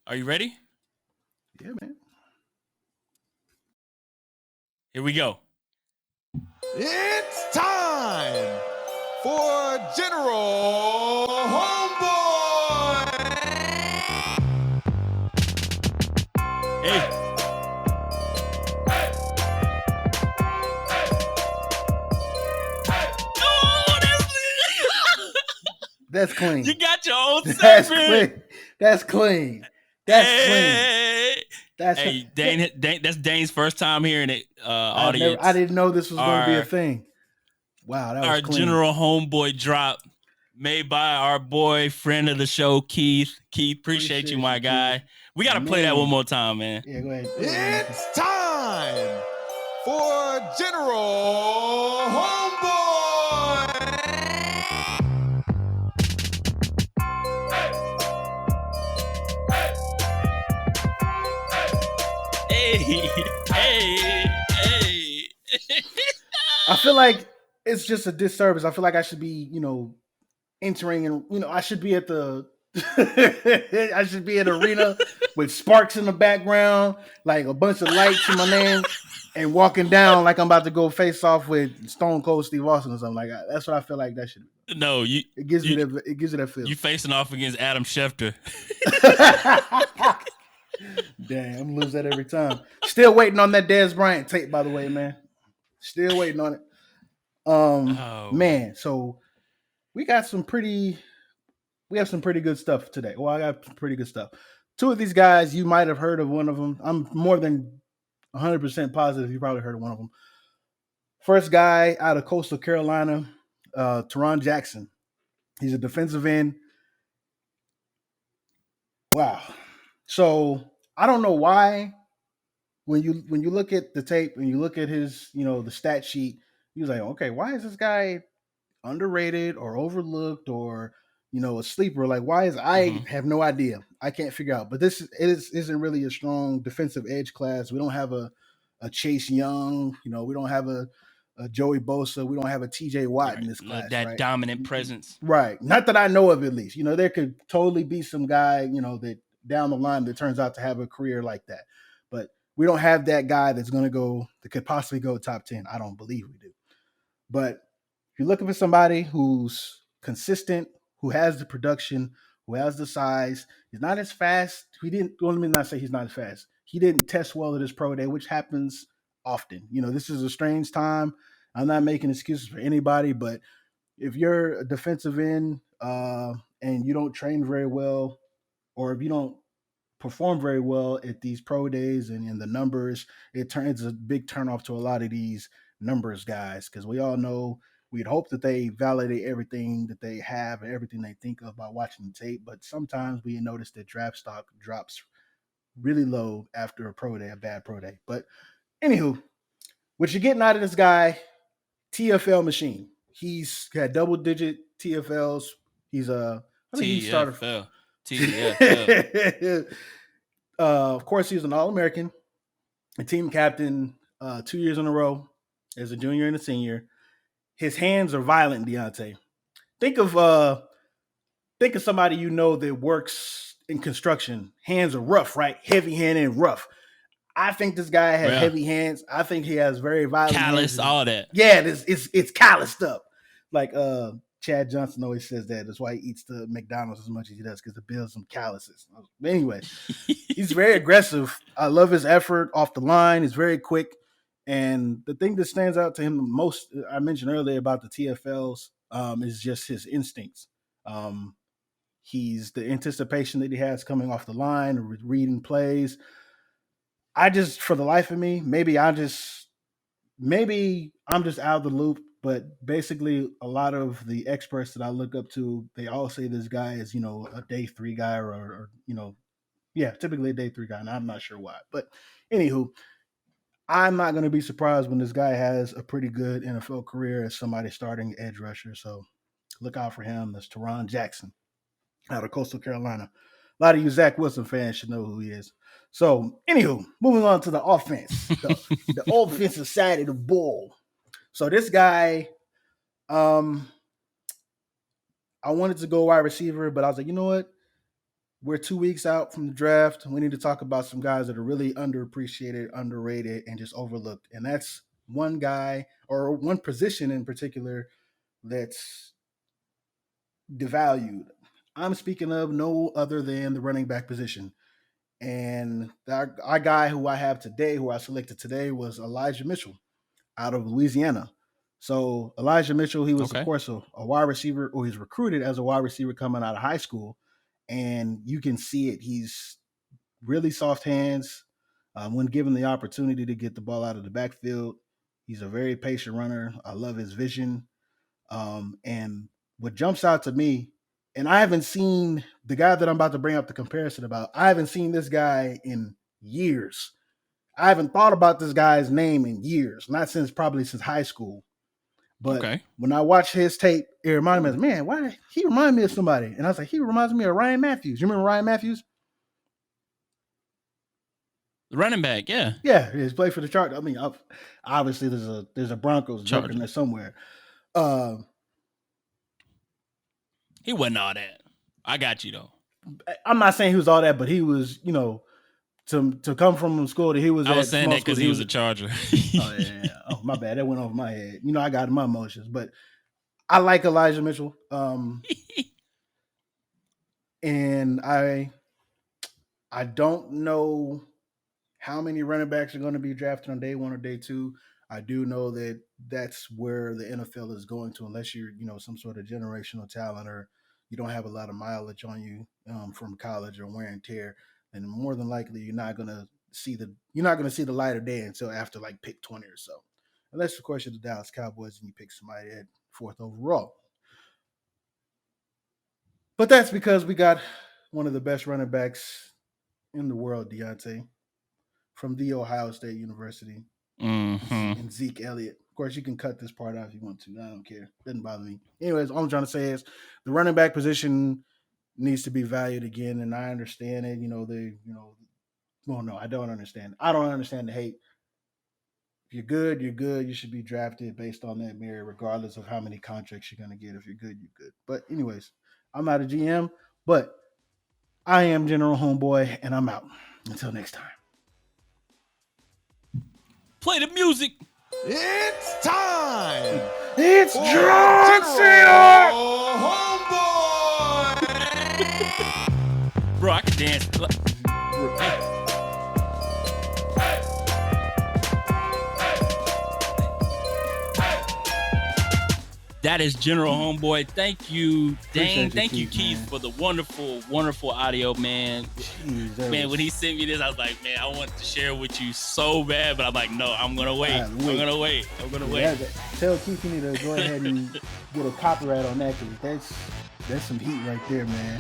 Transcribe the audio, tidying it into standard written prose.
Are you ready? Yeah, man. Here we go. It's time for General Homeboy. Hey. That's clean. You got your own That's segment. clean. That's clean. That's Hey. clean. That's Dane, that's Dane's first time hearing it. Audience. I didn't know this was going to be a thing. Wow, that was our clean. General Homeboy drop made by our boy, friend of the show, Keith. Keith, appreciate you, my guy. We got to play that one more time, man. Yeah, go ahead. It's time for General Homeboy. Hey. I feel like it's just a disservice. I feel like I should be, entering and, I should be at the I should be at an arena with sparks in the background, like a bunch of lights in my name, and walking down like I'm about to go face off with Stone Cold Steve Austin or something like that. That's what I feel like that should be. No, it gives me that feel. You facing off against Adam Schefter. Damn, I'm lose that every time. Still waiting on that Dez Bryant tape, by the way, man. Still waiting on it. Man, so we have some pretty good stuff today. Well, I got some pretty good stuff. Two of these guys, you might have heard of one of them. I'm more than 100% positive you probably heard of one of them. First guy out of Coastal Carolina, Teron Jackson. He's a defensive end. Wow. So I don't know why when you look at the tape and you look at his, the stat sheet, you're like, okay, why is this guy underrated or overlooked or, a sleeper? Like, why is I have no idea. I can't figure out. But this isn't really a strong defensive edge class. We don't have a Chase Young. We don't have a Joey Bosa. We don't have a TJ Watt in this class. That right? dominant presence. Right. Not that I know of, at least. There could totally be some guy, that down the line that turns out to have a career like that. But we don't have that guy that could possibly go top 10. I don't believe we do. But if you're looking for somebody who's consistent, who has the production, who has the size, he's not as fast. Let me not say he's not as fast. He didn't test well at his pro day, which happens often. This is a strange time. I'm not making excuses for anybody, but if you're a defensive end and you don't train very well, or if you don't perform very well at these pro days and in the numbers, it turns a big turnoff to a lot of these numbers guys, because we all know we'd hope that they validate everything that they have and everything they think of by watching the tape, but sometimes we notice that draft stock drops really low after a bad pro day. But anywho, what you're getting out of this guy, TFL machine. He's got double-digit TFLs. He's a TFL. Of course, he's an All-American, a team captain 2 years in a row as a junior and a senior. His hands are violent, Deonte. Think of somebody that works in construction. Hands are rough, right? Heavy handed and rough. I think this guy has heavy hands. I think he has very violent callous, hands. all that. Yeah, it's calloused up. Like Chad Johnson always says that. That's why he eats the McDonald's as much as he does, because it builds some calluses. But anyway, he's very aggressive. I love his effort off the line. He's very quick. And the thing that stands out to him the most, I mentioned earlier about the TFLs, is just his instincts. He's the anticipation that he has coming off the line, reading plays. For the life of me, maybe I'm just out of the loop, but basically a lot of the experts that I look up to, they all say this guy is, a day 3 guy or typically a day 3 guy. And I'm not sure why, but anywho, I'm not going to be surprised when this guy has a pretty good NFL career as somebody starting edge rusher. So look out for him. That's Teron Jackson out of Coastal Carolina. A lot of you Zach Wilson fans should know who he is. So, anywho, moving on to the offense, the offensive side of the ball. So this guy, I wanted to go wide receiver, but I was like, you know what? we're 2 weeks out from the draft. We need to talk about some guys that are really underappreciated, underrated, and just overlooked. And that's one guy or one position in particular that's devalued. I'm speaking of no other than the running back position. And our guy who I have today, who I selected today, was Elijah Mitchell out of Louisiana. So Elijah Mitchell, he was, of course, a wide receiver, or he's recruited as a wide receiver coming out of high school. And you can see it. He's really soft hands when given the opportunity to get the ball out of the backfield. He's a very patient runner. I love his vision. And what jumps out to me, and I haven't seen the guy that I'm about to bring up the comparison about, I haven't seen this guy in years. I haven't thought about this guy's name in years, not probably since high school. But when I watched his tape, it reminded me, man, why he reminded me of somebody? And I was like, he reminds me of Ryan Matthews. You remember Ryan Matthews? The running back, yeah. Yeah, he's played for the Chargers. I mean, obviously there's a Broncos joke in there somewhere. He wasn't all that. I got you though. I'm not saying he was all that, but he was, to come from school that he was. I was saying that because he was a Charger. Oh yeah. Oh, my bad. That went over my head. I got my emotions, but I like Elijah Mitchell. And I don't know how many running backs are going to be drafted on day 1 or day 2. I do know that that's where the NFL is going to, unless you're, some sort of generational talent or you don't have a lot of mileage on you from college or wear and tear. And more than likely, you're not going to see the light of day until after like pick 20 or so, unless of course you're the Dallas Cowboys and you pick somebody at 4th overall. But that's because we got one of the best running backs in the world, Deonte, from the Ohio State University, and Zeke Elliott. Of course, you can cut this part out if you want to. I don't care. Doesn't bother me. Anyways, all I'm trying to say is the running back position needs to be valued again, and I understand it. Well, no, I don't understand. I don't understand the hate. If you're good, you're good. You should be drafted based on that merit, regardless of how many contracts you're going to get. If you're good, you're good. But anyways, I'm not a GM, but I am General Homeboy, and I'm out. Until next time. Play the music. It's time. It's John Cena. Homeboy. Bro, I can dance. That is General Homeboy. Thank you, Dane. Thank you, Keith, for the wonderful, wonderful audio, man. Jeez, man, when he sent me this, I was like, man, I want to share with you so bad, but I'm like, no, I'm going to wait. I'm going to wait. Tell Keith you need to go ahead and get a copyright on that, because that's some heat right there, man.